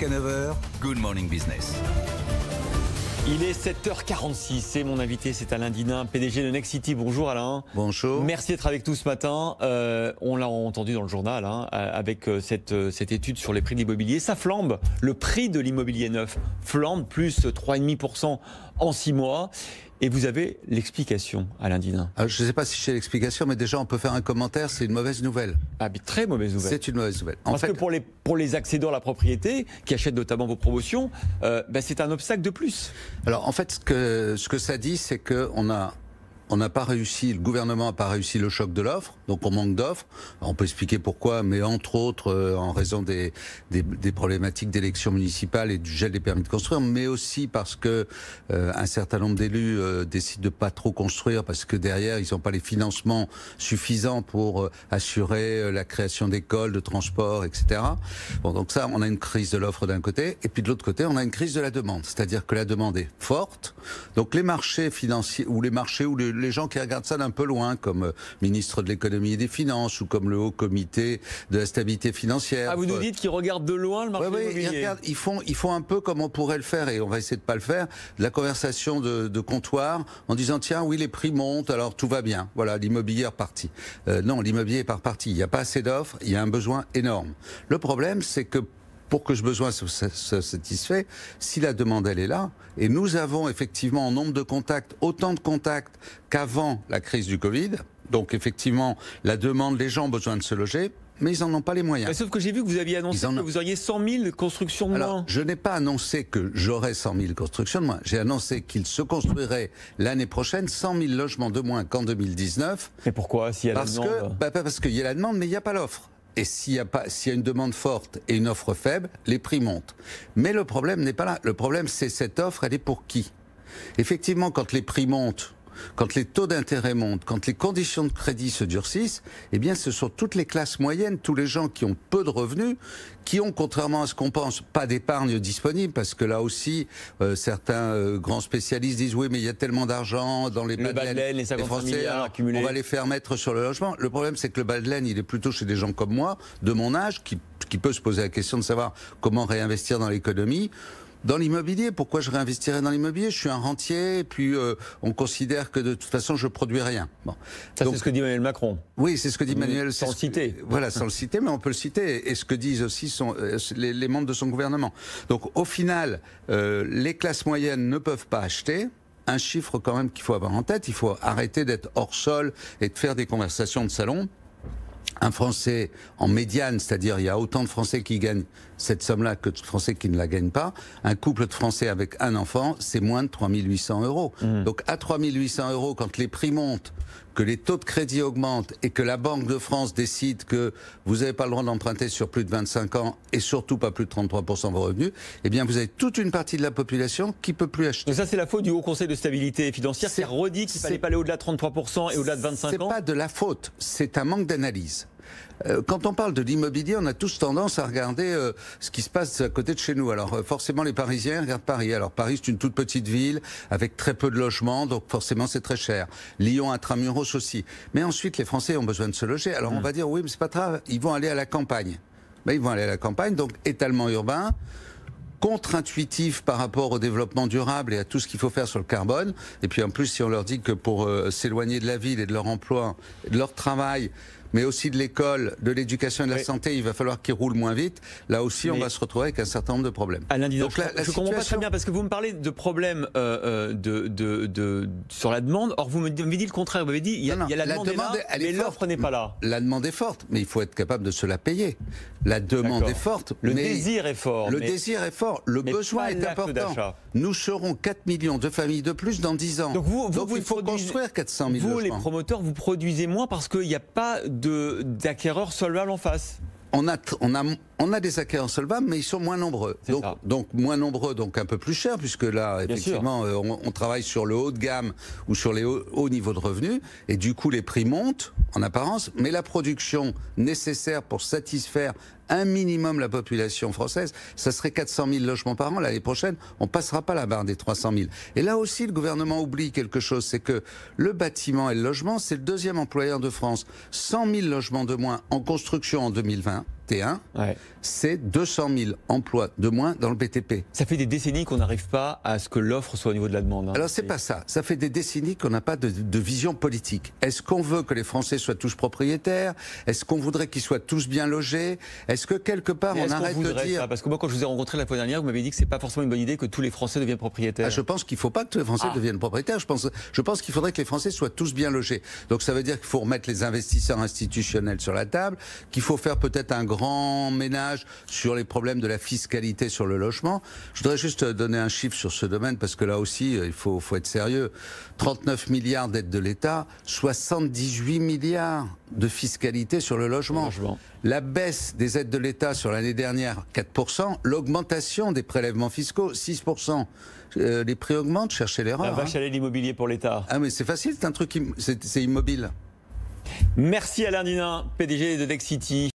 Jusqu'à 9h, Good Morning Business. Il est 7h46, c'est mon invité, c'est Alain Dinin, PDG de Nexity. Bonjour Alain. Bonjour. Merci d'être avec nous ce matin. On l'a entendu dans le journal, avec cette étude sur les prix de l'immobilier. Ça flambe, le prix de l'immobilier neuf flambe, plus 3,5% en 6 mois. Et vous avez l'explication, Alain Dinin. Je ne sais pas si j'ai l'explication, mais déjà on peut faire un commentaire, c'est une mauvaise nouvelle. Ah, mais très mauvaise nouvelle. C'est une mauvaise nouvelle. Parce que pour les accédants à la propriété, qui achètent notamment vos promotions, c'est un obstacle de plus. Alors en fait, ce que ça dit, c'est qu'on n'a pas réussi, le gouvernement n'a pas réussi le choc de l'offre, donc on manque d'offres. On peut expliquer pourquoi, mais entre autres en raison des problématiques d'élections municipales et du gel des permis de construire, mais aussi parce que un certain nombre d'élus décident de pas trop construire parce que derrière ils n'ont pas les financements suffisants pour assurer la création d'écoles, de transports, etc. Bon, donc ça, on a une crise de l'offre d'un côté, et puis de l'autre côté, on a une crise de la demande, c'est-à-dire que la demande est forte. Donc les marchés financiers ou les gens qui regardent ça d'un peu loin, comme ministre de l'économie et des finances ou comme le haut comité de la stabilité financière. Ah, vous nous dites qu'ils regardent de loin le marché immobilier. Ils font un peu comme on pourrait le faire, et on va essayer de pas le faire, de la conversation de comptoir, en disant tiens oui les prix montent, alors tout va bien. Voilà, l'immobilier est reparti. Non, l'immobilier est pas reparti. Il n'y a pas assez d'offres, il y a un besoin énorme. Le problème, c'est que pour que ce besoin soit satisfait, si la demande elle est là, et nous avons effectivement en nombre de contacts, autant de contacts qu'avant la crise du Covid, donc effectivement la demande, les gens ont besoin de se loger, mais ils n'en ont pas les moyens. Mais sauf que j'ai vu que vous aviez annoncé que vous auriez 100 000 constructions de moins. Alors, je n'ai pas annoncé que j'aurais 100 000 constructions de moins. J'ai annoncé qu'il se construirait l'année prochaine 100 000 logements de moins qu'en 2019. Mais pourquoi, s'il y a la demande ? Parce qu'il y a la demande, mais il n'y a pas l'offre. Et s'il y a une demande forte et une offre faible, les prix montent. Mais le problème n'est pas là. Le problème, c'est cette offre, elle est pour qui ? Effectivement, quand les prix montent, quand les taux d'intérêt montent, quand les conditions de crédit se durcissent, eh bien ce sont toutes les classes moyennes, tous les gens qui ont peu de revenus, qui ont, contrairement à ce qu'on pense, pas d'épargne disponible, parce que là aussi, certains grands spécialistes disent oui, mais il y a tellement d'argent dans les bas de laine, les 55 milliards accumulés. On va les faire mettre sur le logement. Le problème, c'est que le bas de laine, il est plutôt chez des gens comme moi, de mon âge, qui peut se poser la question de savoir comment réinvestir dans l'économie. Dans l'immobilier, pourquoi je réinvestirais dans l'immobilier ? Je suis un rentier, et puis on considère que de toute façon je produis rien. Bon. Ça, c'est ce que dit Emmanuel Macron. Oui, c'est ce que dit Emmanuel. Sans le citer. Voilà, sans le citer, mais on peut le citer. Et ce que disent aussi les membres de son gouvernement. Donc au final, les classes moyennes ne peuvent pas acheter. Un chiffre quand même qu'il faut avoir en tête, il faut arrêter d'être hors sol et de faire des conversations de salon. Un Français en médiane, c'est-à-dire il y a autant de Français qui gagnent cette somme-là que de Français qui ne la gagnent pas. Un couple de Français avec un enfant, c'est moins de 3 800 euros. Donc à 3 800 euros, quand les prix montent, que les taux de crédit augmentent et que la Banque de France décide que vous n'avez pas le droit d'emprunter sur plus de 25 ans et surtout pas plus de 33% de vos revenus, eh bien vous avez toute une partie de la population qui ne peut plus acheter. Donc ça, c'est la faute du Haut Conseil de stabilité financière qui a redit qu'il ne fallait pas aller au-delà de 33% et au-delà de 25 ans. C'est pas de la faute, c'est un manque d'analyse. Quand on parle de l'immobilier, on a tous tendance à regarder ce qui se passe à côté de chez nous. Alors forcément, les Parisiens regardent Paris. Alors Paris, c'est une toute petite ville avec très peu de logements, donc forcément c'est très cher. Lyon, intramuros aussi. Mais ensuite, les Français ont besoin de se loger. Alors on va dire oui, mais c'est pas grave, ils vont aller à la campagne. Ben, ils vont aller à la campagne, donc étalement urbain, contre-intuitif par rapport au développement durable et à tout ce qu'il faut faire sur le carbone. Et puis en plus, si on leur dit que pour s'éloigner de la ville et de leur emploi, de leur travail, mais aussi de l'école, de l'éducation et de la santé, il va falloir qu'ils roulent moins vite. Là aussi, on va se retrouver avec un certain nombre de problèmes. Alain Dinin, je ne comprends pas très bien, parce que vous me parlez de problèmes sur la demande. Or, vous me dites le contraire. Vous m'avez dit il y a la demande est là, mais l'offre n'est pas là. La demande est forte, mais il faut être capable de se la payer. La demande est forte. Le désir est fort. Le désir est fort. Le besoin est important. Nous serons 4 millions de familles de plus dans 10 ans. Donc il faut construire 400 000 logements. Vous, les promoteurs, vous produisez moins parce qu'il n'y a pas d'acquéreurs solvables en face. On a des acquéreurs solvables, mais ils sont moins nombreux. Donc moins nombreux, donc un peu plus cher, puisque là, effectivement, on travaille sur le haut de gamme ou sur les hauts niveaux de revenus, et du coup, les prix montent, en apparence, mais la production nécessaire pour satisfaire un minimum la population française, ça serait 400 000 logements par an. L'année prochaine, on ne passera pas la barre des 300 000. Et là aussi, le gouvernement oublie quelque chose, c'est que le bâtiment et le logement, c'est le deuxième employeur de France. 100 000 logements de moins en construction en 2020. 2021, Ouais. c'est 200 000 emplois de moins dans le BTP. Ça fait des décennies qu'on n'arrive pas à ce que l'offre soit au niveau de la demande. Hein. Alors c'est pas ça. Ça fait des décennies qu'on n'a pas de vision politique. Est-ce qu'on veut que les Français soient tous propriétaires? Est-ce qu'on voudrait qu'ils soient tous bien logés? Est-ce que quelque part on arrête de dire... ça, parce que moi quand je vous ai rencontré la fois dernière, vous m'avez dit que c'est pas forcément une bonne idée que tous les Français deviennent propriétaires. Je pense qu'il ne faut pas que tous les Français deviennent propriétaires. Je pense qu'il faudrait que les Français soient tous bien logés. Donc ça veut dire qu'il faut remettre les investisseurs institutionnels sur la table, qu'il faut faire peut-être un grand ménage sur les problèmes de la fiscalité sur le logement. Je voudrais juste donner un chiffre sur ce domaine parce que là aussi, il faut être sérieux. 39 milliards d'aides de l'État, 78 milliards de fiscalité sur le logement. La baisse des aides de l'État sur l'année dernière, 4%. L'augmentation des prélèvements fiscaux, 6%. Les prix augmentent, cherchez l'erreur. La vache à lait, l'immobilier pour l'État. Ah mais c'est facile, c'est un truc, c'est immobile. Merci Alain Dinin, PDG de Nexity.